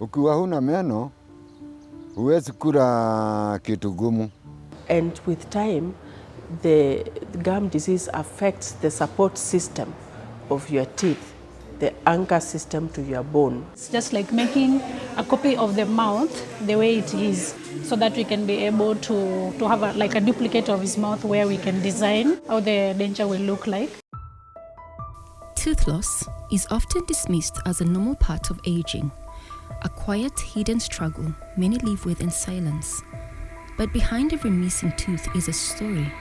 Ukiwa huna meno, huwezi kula kitu gumu. And with time, the gum disease affects the support system of your teeth, the anchor system to your bone. It's just like making a copy of the mouth the way it is, so that we can be able to have like a duplicate of his mouth where we can design how the denture will look like. Tooth loss is often dismissed as a normal part of aging, a quiet, hidden struggle many live with in silence. But behind every missing tooth is a story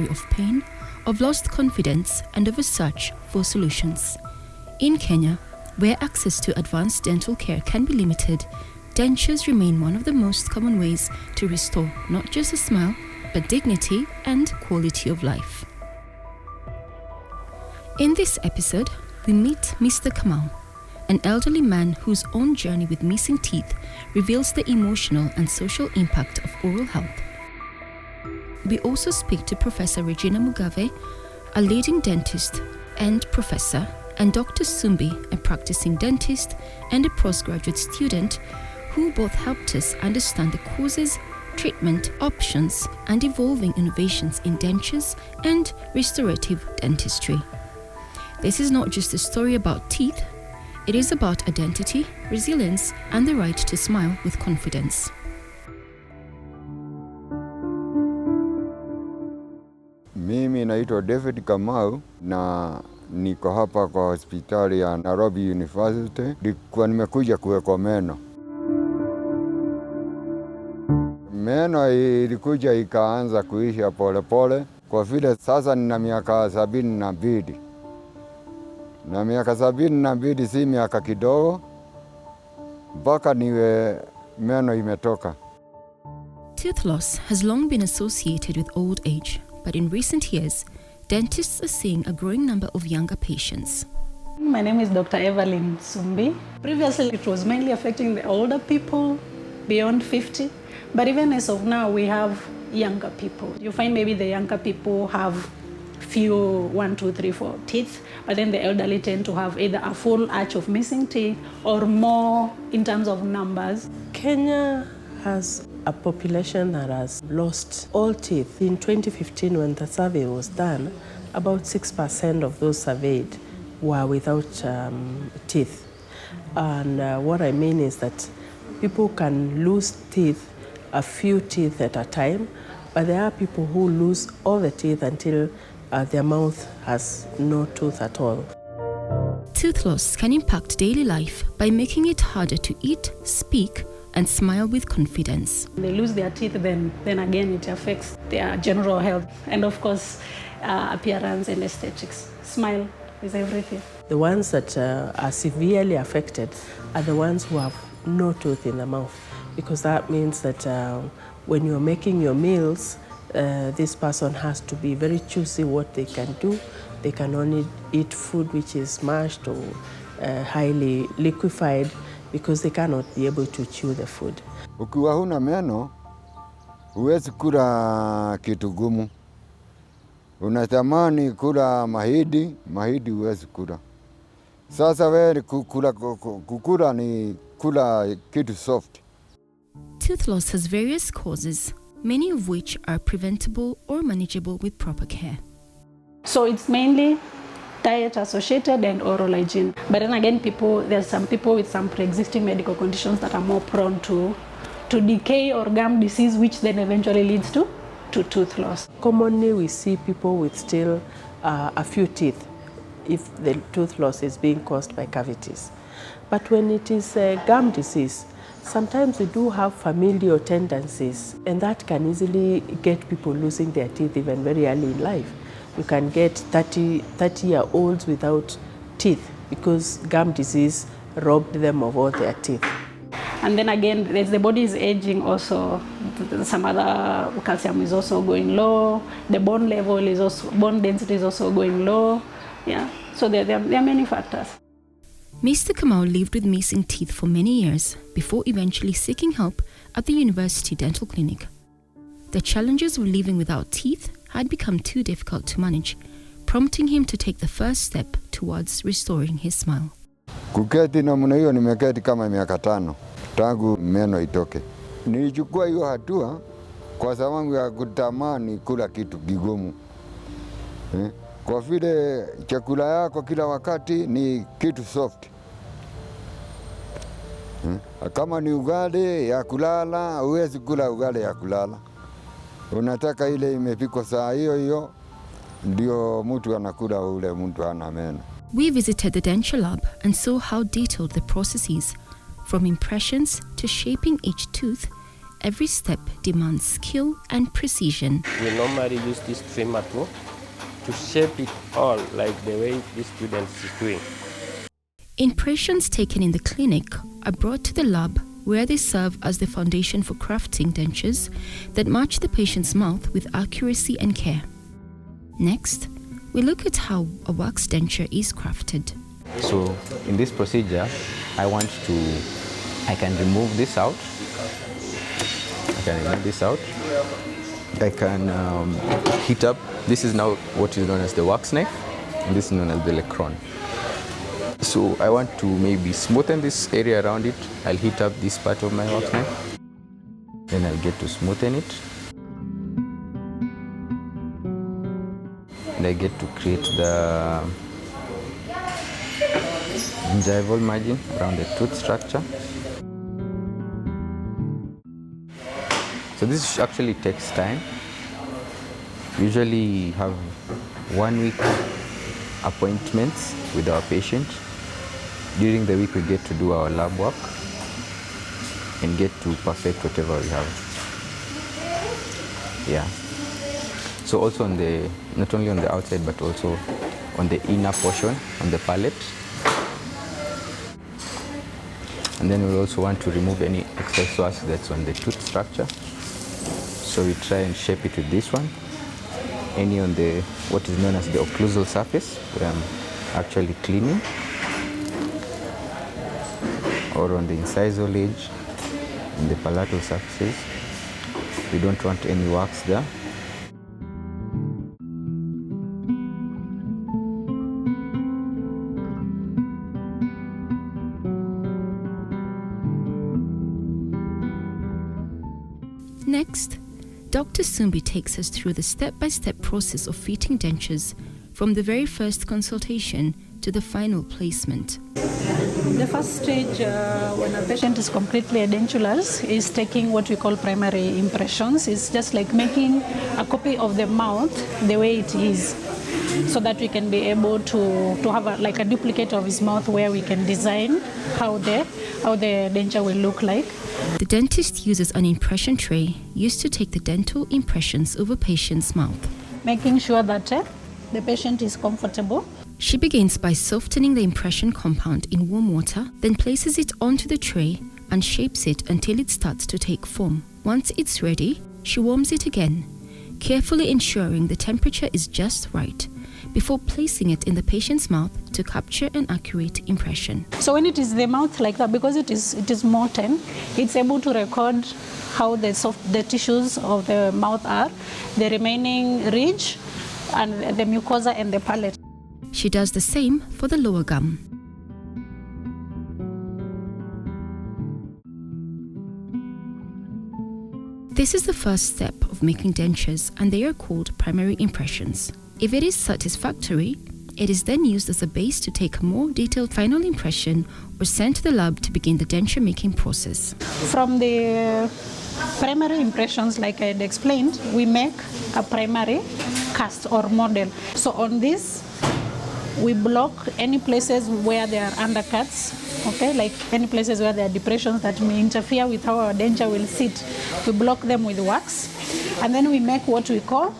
of pain, of lost confidence, and of a search for solutions. In Kenya, where access to advanced dental care can be limited, dentures remain one of the most common ways to restore not just a smile, but dignity and quality of life. In this episode, we meet Mr. Kamau, an elderly man whose own journey with missing teeth reveals the emotional and social impact of oral health. We also speak to Professor Regina Mugave, a leading dentist and professor, and Dr. Sumbi, a practicing dentist and a postgraduate student, who both helped us understand the causes, treatment options, and evolving innovations in dentures and restorative dentistry. This is not just a story about teeth, it is about identity, resilience, and the right to smile with confidence. Mimi naitwa David Kamau na niko hapa kwa hospitali ya Nairobi University. Nilikuwa nimekuja kuwekwa meno. Meno ilikuja ikaanza kuisha pole pole. Kwa vile sasa nina miaka 72. Na miaka 72 si miaka kidogo. Mpaka niwe meno imetoka. Tooth loss has long been associated with old age, but in recent years, dentists are seeing a growing number of younger patients. My name is Dr. Evelyn Sumbi. Previously, it was mainly affecting the older people beyond 50, but even as of now, we have younger people. You find maybe the younger people have few 1, 2, 3, 4 teeth, but then the elderly tend to have either a full arch of missing teeth or more in terms of numbers. Kenya has a population that has lost all teeth. In 2015, when the survey was done, about 6% of those surveyed were without teeth. And what I mean is that people can lose teeth, a few teeth at a time, but there are people who lose all the teeth until their mouth has no tooth at all. Tooth loss can impact daily life by making it harder to eat, speak, and smile with confidence. When they lose their teeth, then again it affects their general health and of course appearance and aesthetics. Smile is everything. The ones that are severely affected are the ones who have no tooth in the mouth, because that means that when you're making your meals, this person has to be very choosy what they can do. They can only eat food which is mashed or highly liquefied, because they cannot be able to chew the food. Ukiwa huna meno, huwezi kula kitu gumu. Unatamani kula mahidi huwezi kula. Sasa wewe kukula ni kula kitu soft. Tooth loss has various causes, many of which are preventable or manageable with proper care. So it's mainly diet associated and oral hygiene. But then again, there's some people with some pre-existing medical conditions that are more prone to decay or gum disease, which then eventually leads to tooth loss. Commonly, we see people with still a few teeth if the tooth loss is being caused by cavities. But when it is gum disease, sometimes we do have familial tendencies, and that can easily get people losing their teeth even very early in life. You can get 30-year-olds without teeth because gum disease robbed them of all their teeth. And then again, as the body is aging also, some other calcium is also going low, the bone density is also going low. Yeah, so there are many factors. Mr. Kamau lived with missing teeth for many years before eventually seeking help at the University Dental Clinic. The challenges of living without teeth had become too difficult to manage, prompting him to take the first step towards restoring his smile. Kuketi namna hiyo nimeketi kama miaka 5 tangu meno itoke. Nilichukua hiyo hatua kwa sababu ya kutamani kula kitu kigumu. Kwa vile chakula yako kila wakati ni kitu soft. Kama ni ugali ya kulala, huwezi kula ugali ya kulala. Unataka ile imepikwa saa hiyo hiyo, ndio mtu anakula ule mtu ana meno. We visited the denture lab and saw how detailed the process is. From impressions to shaping each tooth, every step demands skill and precision. We normally use this trimmer tool to shape it all like the way the student is doing. Impressions taken in the clinic are brought to the lab where they serve as the foundation for crafting dentures that match the patient's mouth with accuracy and care. Next, we look at how a wax denture is crafted. So in this procedure, I can remove this out. I can heat up. This is now what is known as the wax knife, and this is known as the lecron. So I want to maybe smoothen this area around it. I'll heat up this part of my wax knife. Then I'll get to smoothen it. And I get to create the gingival margin around the tooth structure. So this actually takes time. Usually have 1 week appointments with our patient. During the week we get to do our lab work and get to perfect whatever we have. Yeah. So also not only on the outside but also on the inner portion, on the palate. And then we also want to remove any excess wax that's on the tooth structure. So we try and shape it with this one. Any on the what is known as the occlusal surface, where I'm actually cleaning, or on the incisal edge, on the palatal surfaces. We don't want any wax there. Next, Dr. Sumbi takes us through the step-by-step process of fitting dentures from the very first consultation to the final placement. The first stage when a patient is completely edentulous is taking what we call primary impressions. It's just like making a copy of the mouth the way it is, so that we can be able to have a duplicate of his mouth where we can design how the denture will look like. The dentist uses an impression tray used to take the dental impressions of a patient's mouth. Making sure that the patient is comfortable. She begins by softening the impression compound in warm water, then places it onto the tray and shapes it until it starts to take form. Once it's ready, she warms it again, carefully ensuring the temperature is just right, before placing it in the patient's mouth to capture an accurate impression. So when it is the mouth like that, because it is molten, it's able to record how the tissues of the mouth are, the remaining ridge, and the mucosa and the palate. She does the same for the lower gum. This is the first step of making dentures, and they are called primary impressions. If it is satisfactory, it is then used as a base to take a more detailed final impression or sent to the lab to begin the denture making process. From the primary impressions, like I had explained, we make a primary cast or model. So on this, we block any places where there are undercuts, okay, like any places where there are depressions that may interfere with how our denture will sit. We block them with wax, and then we make what we call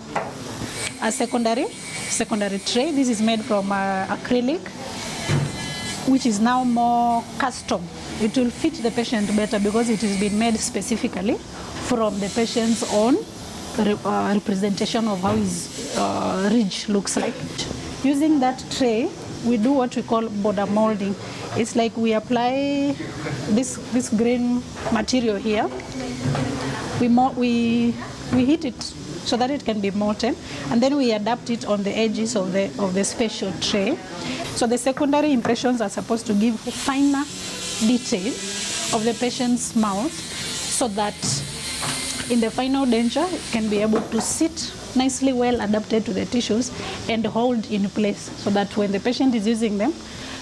a secondary tray. This is made from acrylic, which is now more custom. It will fit the patient better because it has been made specifically from the patient's own representation of how his ridge looks like. Using that tray, we do what we call border molding. It's like we apply this green material here. We heat it so that it can be molten, and then we adapt it on the edges of the special tray. So the secondary impressions are supposed to give finer detail of the patient's mouth, so that in the final denture it can be able to sit nicely, well adapted to the tissues and hold in place, so that when the patient is using them,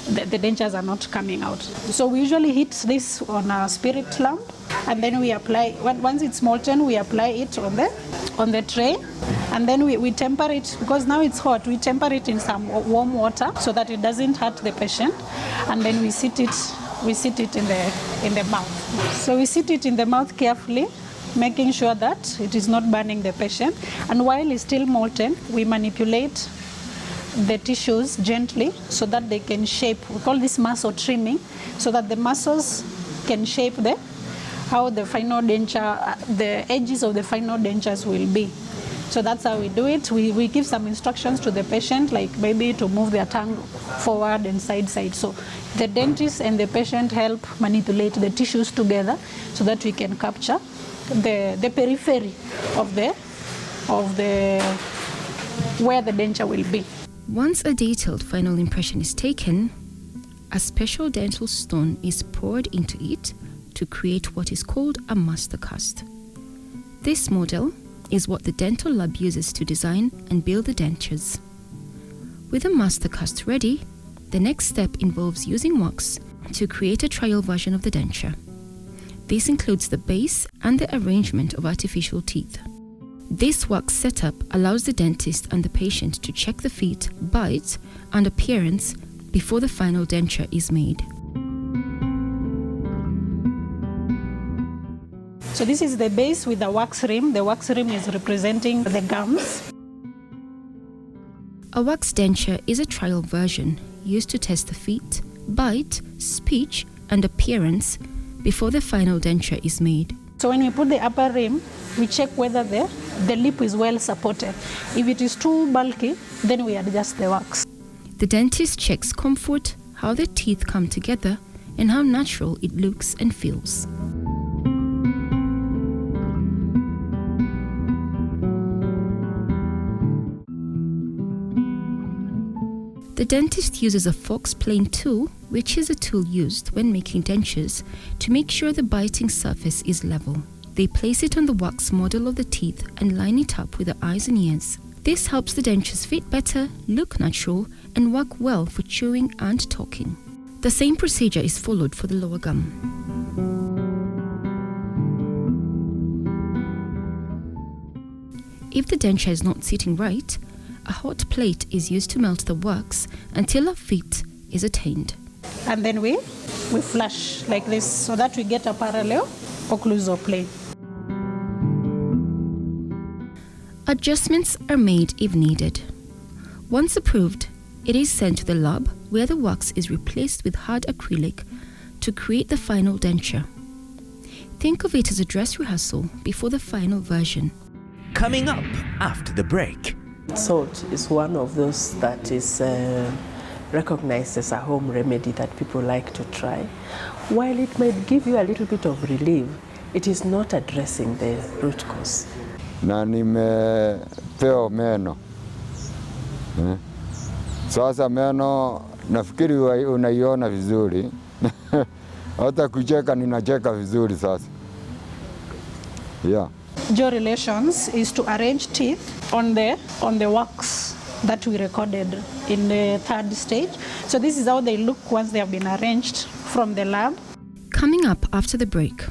the dentures are not coming out. So we usually heat this on a spirit lamp, and then we apply, once it's molten, we apply it on the tray, and then we temper it, because now it's hot, we temper it in some warm water so that it doesn't hurt the patient, and then we sit it in the mouth. So we sit it in the mouth carefully, making sure that it is not burning the patient, and while it's still molten, we manipulate the tissues gently so that they can shape. We call this muscle trimming, so that the muscles can shape how the final denture, the edges of the final dentures will be. So that's how we do it. We give some instructions to the patient, like maybe to move their tongue forward and side. So the dentist and the patient help manipulate the tissues together so that we can capture the periphery of the where the denture will be. Once a detailed final impression is taken, a special dental stone is poured into it to create what is called a master cast. This model is what the dental lab uses to design and build the dentures. With a master cast ready, the next step involves using wax to create a trial version of the denture. This includes the base and the arrangement of artificial teeth. This wax setup allows the dentist and the patient to check the fit, bite, and appearance before the final denture is made. So this is the base with the wax rim. The wax rim is representing the gums. A wax denture is a trial version used to test the fit, bite, speech, and appearance before the final denture is made. So when we put the upper rim, we check whether the lip is well supported. If it is too bulky, then we adjust the wax. The dentist checks comfort, how the teeth come together, and how natural it looks and feels. The dentist uses a Fox plane tool, which is a tool used when making dentures to make sure the biting surface is level. They place it on the wax model of the teeth and line it up with the eyes and ears. This helps the dentures fit better, look natural, and work well for chewing and talking. The same procedure is followed for the lower gum. If the denture is not sitting right, a hot plate is used to melt the wax until a fit is attained. And then we flush like this so that we get a parallel occlusal plane. Adjustments are made if needed. Once approved, it is sent to the lab where the wax is replaced with hard acrylic to create the final denture. Think of it as a dress rehearsal before the final version. Coming up after the break. Salt is one of those that is recognized as a home remedy that people like to try. While it might give you a little bit of relief, it is not addressing the root cause. Na nimepewa meno. Sasa meno nafikiri unaiona vizuri. Hata kucheka ninacheka vizuri sasa. Yeah. Jaw relations is to arrange teeth on the wax that we recorded in the third stage. So this is how they look once they have been arranged from the lab. Coming up after the break,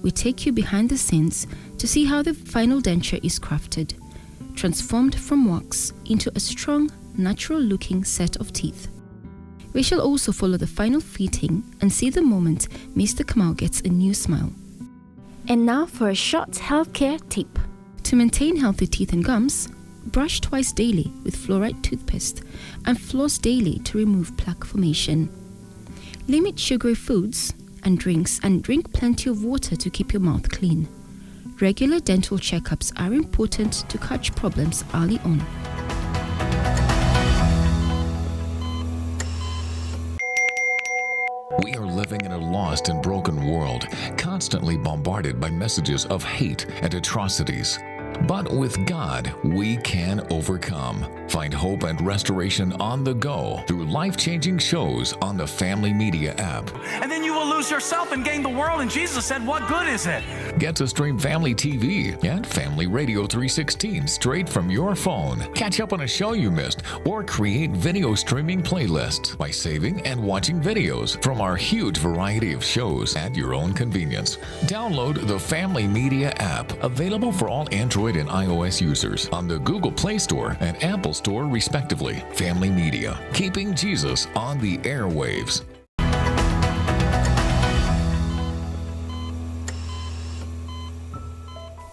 we take you behind the scenes to see how the final denture is crafted, transformed from wax into a strong, natural-looking set of teeth. We shall also follow the final fitting and see the moment Mr. Kamau gets a new smile. And now for a short healthcare tip. To maintain healthy teeth and gums, brush twice daily with fluoride toothpaste and floss daily to remove plaque formation. Limit sugary foods and drinks and drink plenty of water to keep your mouth clean. Regular dental checkups are important to catch problems early on. We are living in a lost and broken world, constantly bombarded by messages of hate and atrocities. But with God, we can overcome. Find hope and restoration on the go through life-changing shows on the Family Media app. And then you will lose yourself and gain the world. And Jesus said, what good is it? Get to stream Family TV and Family Radio 316 straight from your phone. Catch up on a show you missed or create video streaming playlists by saving and watching videos from our huge variety of shows at your own convenience. Download the Family Media app, available for all Android and iOS users on the Google Play Store and Apple Store respectively. Family Media, keeping Jesus on the airwaves.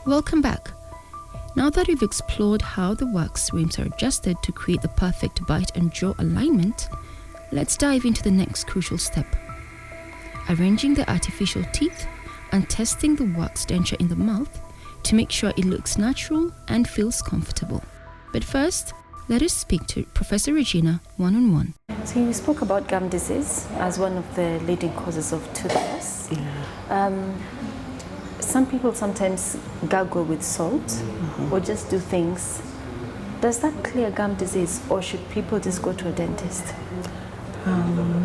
Welcome back. Now that we've explored how the wax rims are adjusted to create the perfect bite and jaw alignment, let's dive into the next crucial step: arranging the artificial teeth and testing the wax denture in the mouth to make sure it looks natural and feels comfortable. But first, let us speak to Professor Regina one-on-one. So you spoke about gum disease as one of the leading causes of tooth loss. Some people sometimes gargle with salt or just do things. Does that clear gum disease, or should people just go to a dentist?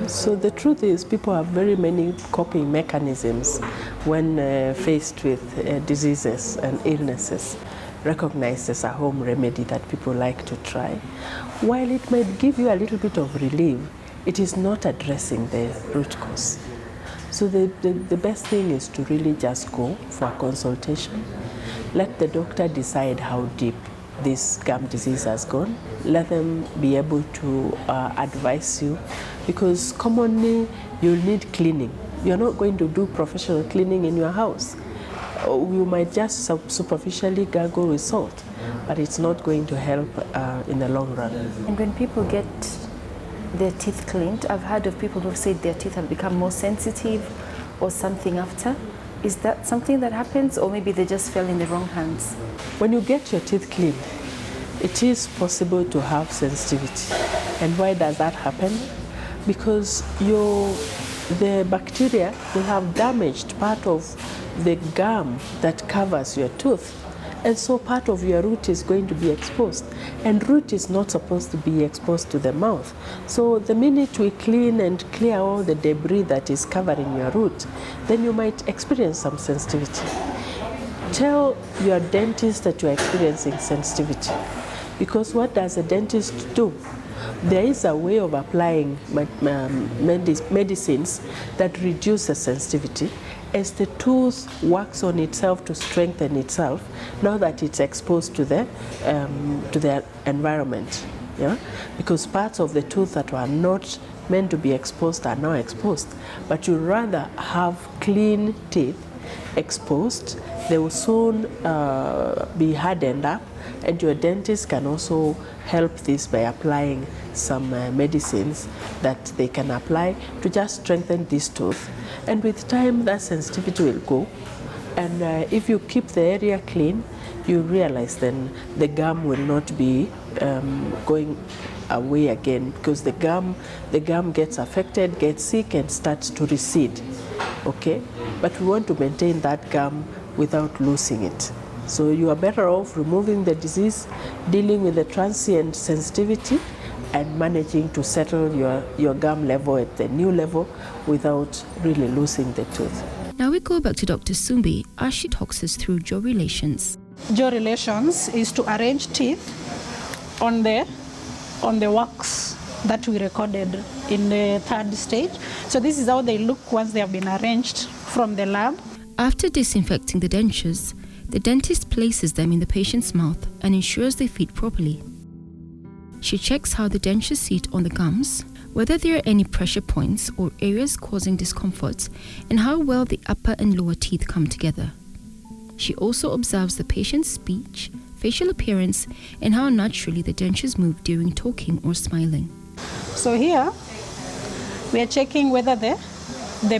So the truth is, people have very many coping mechanisms when faced with diseases and illnesses, recognized as a home remedy that people like to try. While it might give you a little bit of relief, it is not addressing the root cause. So the best thing is to really just go for a consultation. Let the doctor decide how deep this gum disease has gone. Let them be able to advise you, because commonly you'll need cleaning. You're not going to do professional cleaning in your house. You might just superficially gargle with salt, but it's not going to help in the long run. And when people get their teeth cleaned, I've heard of people who've said their teeth have become more sensitive or something after. Is that something that happens, or maybe they just fell in the wrong hands? When you get your teeth cleaned, it is possible to have sensitivity. And why does that happen? Because the bacteria will have damaged part of the gum that covers your tooth. And so part of your root is going to be exposed. And root is not supposed to be exposed to the mouth. So the minute we clean and clear all the debris that is covering your root, then you might experience some sensitivity. Tell your dentist that you're experiencing sensitivity. Because what does a dentist do? There is a way of applying medicines that reduce the sensitivity as the tooth works on itself to strengthen itself now that it's exposed to the environment. Yeah? Because parts of the tooth that were not meant to be exposed are now exposed. But you rather have clean teeth exposed. They will soon be hardened up, and your dentist can also help this by applying some medicines that they can apply to just strengthen this tooth. And with time, that sensitivity will go. And if you keep the area clean, you realize then the gum will not be going away again, because the gum gets affected, gets sick, and starts to recede. Okay? But we want to maintain that gum without losing it. So you are better off removing the disease, dealing with the transient sensitivity, and managing to settle your gum level at the new level without really losing the tooth. Now we go back to Dr. Sumbi as she talks us through jaw relations. Jaw relations is to arrange teeth on the wax that we recorded in the third stage. So this is how they look once they have been arranged from the lab. After disinfecting the dentures, the dentist places them in the patient's mouth and ensures they fit properly. She checks how the dentures sit on the gums, whether there are any pressure points or areas causing discomfort, and how well the upper and lower teeth come together. She also observes the patient's speech, facial appearance, and how naturally the dentures move during talking or smiling. So here, we are checking whether the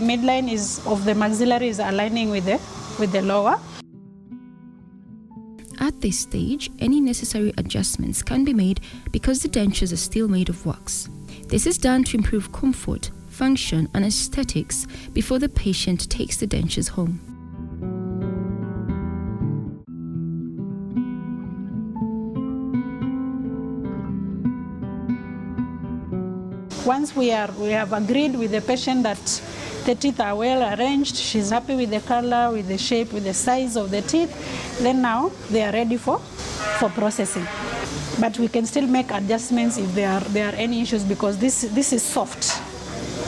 midline of the maxillary is aligning with the lower. At this stage, any necessary adjustments can be made because the dentures are still made of wax. This is done to improve comfort, function, and aesthetics before the patient takes the dentures home. Once we have agreed with the patient that the teeth are well arranged, she's happy with the color, with the shape, with the size of the teeth, then now they are ready for processing. But we can still make adjustments if there are any issues, because this is soft.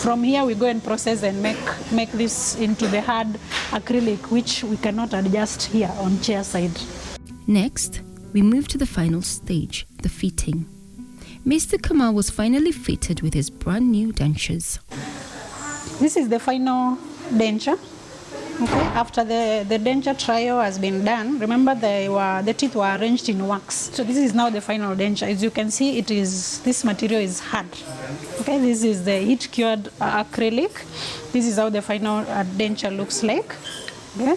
From here we go and process and make this into the hard acrylic, which we cannot adjust here on chair side. Next, we move to the final stage, the fitting. Mr. Kamal was finally fitted with his brand new dentures. This is the final denture. Okay. After the denture trial has been done, remember the teeth were arranged in wax. So this is now the final denture. As you can see, this material is hard. Okay, this is the heat cured acrylic. This is how the final denture looks like. Okay,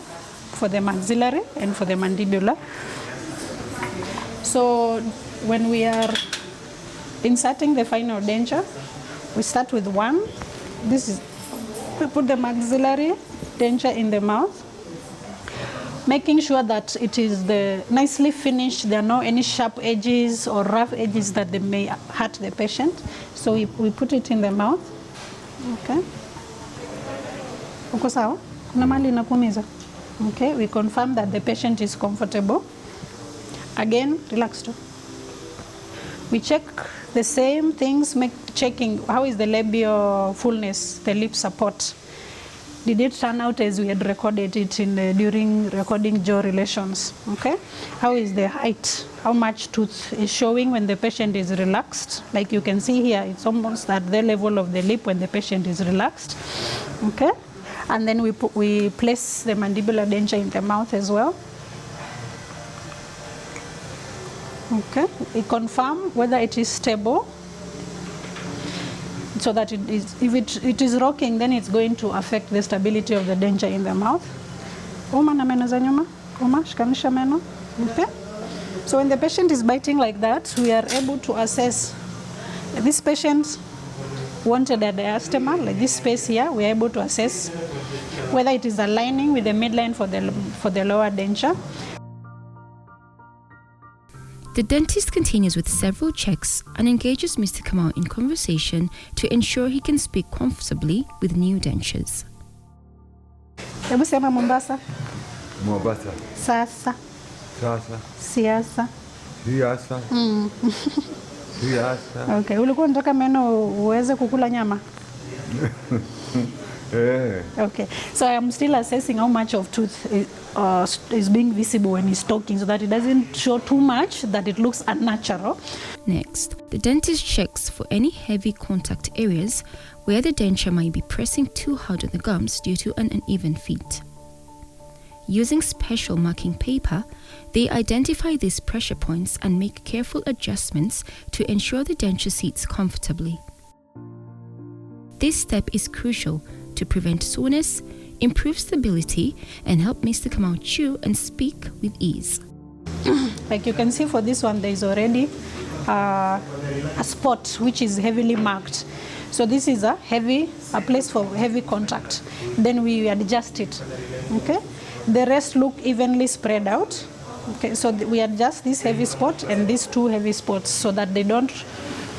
for the maxillary and for the mandibular. So when we are inserting the final denture, we start with one. We put the maxillary denture in the mouth, making sure that it is nicely finished. There are no any sharp edges or rough edges that they may hurt the patient. So we put it in the mouth. Okay. Uko sawa? Kuna mali inakuumiza? Okay, we confirm that the patient is comfortable. Again, relax too. We check the same things, checking how is the labial fullness, the lip support. Did it turn out as we had recorded it during recording jaw relations? Okay. How is the height? How much tooth is showing when the patient is relaxed? Like you can see here, it's almost at the level of the lip when the patient is relaxed. Okay. And then we place the mandibular denture in the mouth as well. Okay. We confirm whether it is stable, so that if it is rocking, then it's going to affect the stability of the denture in the mouth. Uma na meno za nyuma. Uma, shikanisha meno. Okay. So when the patient is biting like that, we are able to assess. This patient wanted a diastema, like this space here. We are able to assess whether it is aligning with the midline for the lower denture. The dentist continues with several checks and engages Mr. Kamal in conversation to ensure he can speak comfortably with new dentures. Hebu sema Mombasa. Mombasa. Sasa. Sasa. Siasa. Siasa. Siasa. Okay, ulikuwa unataka meno uweze kukula nyama? Okay, so I am still assessing how much of tooth is being visible when he's talking, so that it doesn't show too much that it looks unnatural. Next, the dentist checks for any heavy contact areas where the denture might be pressing too hard on the gums due to an uneven fit. Using special marking paper, they identify these pressure points and make careful adjustments to ensure the denture seats comfortably. This step is crucial to prevent soreness, improve stability, and help Mr. Kamal chew and speak with ease. Like you can see for this one, there is already a spot which is heavily marked. So this is a place for heavy contact. Then we adjust it. Okay. The rest look evenly spread out. Okay. So we adjust this heavy spot and these two heavy spots so that they don't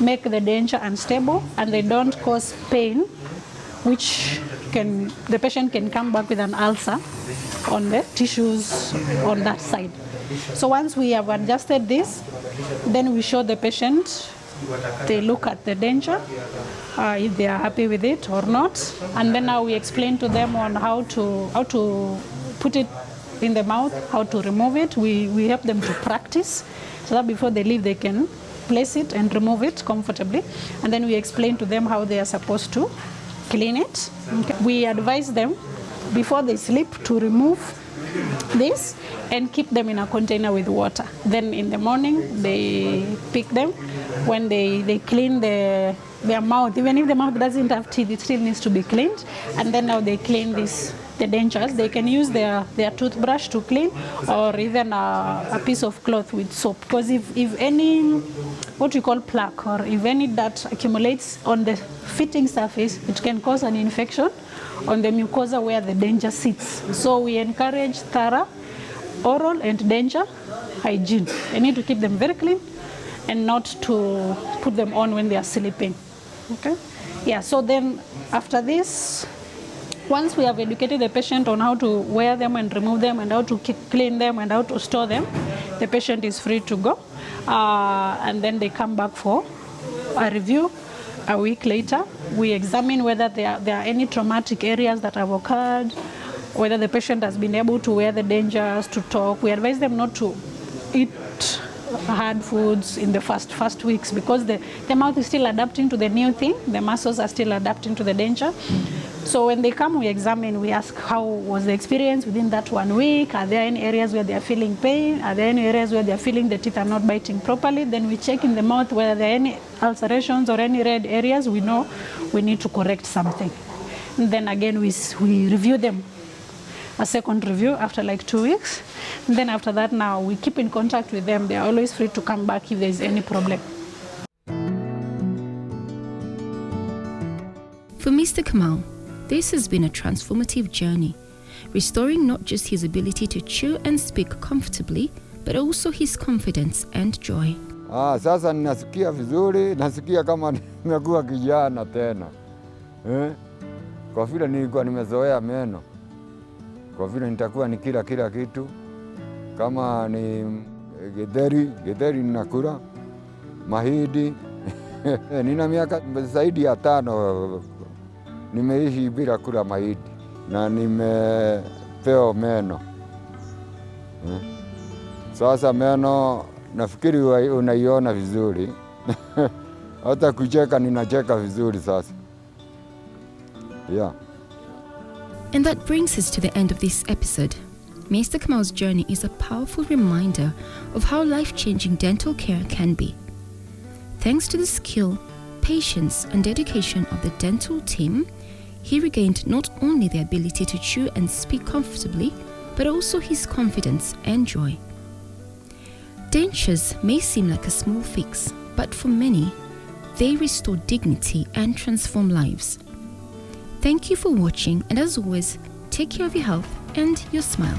make the denture unstable and they don't cause pain, which the patient can come back with an ulcer on the tissues on that side. So once we have adjusted this, then we show the patient, they look at the denture, if they are happy with it or not, and then now we explain to them on how to put it in the mouth, how to remove it. We help them to practice so that before they leave they can place it and remove it comfortably, and then we explain to them how they are supposed to clean it. Okay. We advise them before they sleep to remove this and keep them in a container with water. Then in the morning they pick them. When they clean their mouth, even if the mouth doesn't have teeth, it still needs to be cleaned. And then now they clean the dentures. They can use their toothbrush to clean, or even a piece of cloth with soap. Because if any, what we call plaque, or if any dirt accumulates on the fitting surface, it can cause an infection on the mucosa where the denture sits. So we encourage thorough oral and denture hygiene. They need to keep them very clean and not to put them on when they are sleeping. Okay. Yeah, so then after this, once we have educated the patient on how to wear them and remove them and how to clean them and how to store them, the patient is free to go. And then they come back for a review. A week later, we examine whether there are any traumatic areas that have occurred, whether the patient has been able to wear the dentures, to talk. We advise them not to eat hard foods in the first weeks because the mouth is still adapting to the new thing. The muscles are still adapting to the denture. So when they come, we examine, we ask how was the experience within that 1 week? Are there any areas where they are feeling pain? Are there any areas where they are feeling the teeth are not biting properly? Then we check in the mouth whether there are any ulcerations or any red areas. We know we need to correct something. And then again, we review them. A second review after like 2 weeks. And then after that, now we keep in contact with them. They are always free to come back if there is any problem. For Mr. Kamau, this has been a transformative journey, restoring not just his ability to chew and speak comfortably, but also his confidence and joy. Sasa ninasikia vizuri, nasikia kama nimekuwa kijana tena. Kwa vile nilikuwa nimezoea meno. Kwa vile nitakuwa nikila kila kitu. Kama ni githeri ninakula, mahindi. Nina miaka zaidi ya 5 nimeishi bila kula mahindi na nimepewa meno. Sasa meno nafikiri unaiona vizuri. Hata kucheka ninacheka vizuri sasa. Yeah. And that brings us to the end of this episode. Mr. Kamau's journey is a powerful reminder of how life-changing dental care can be. Thanks to the skill, patience, and dedication of the dental team, he regained not only the ability to chew and speak comfortably, but also his confidence and joy. Dentures may seem like a small fix, but for many, they restore dignity and transform lives. Thank you for watching, and as always, take care of your health and your smile.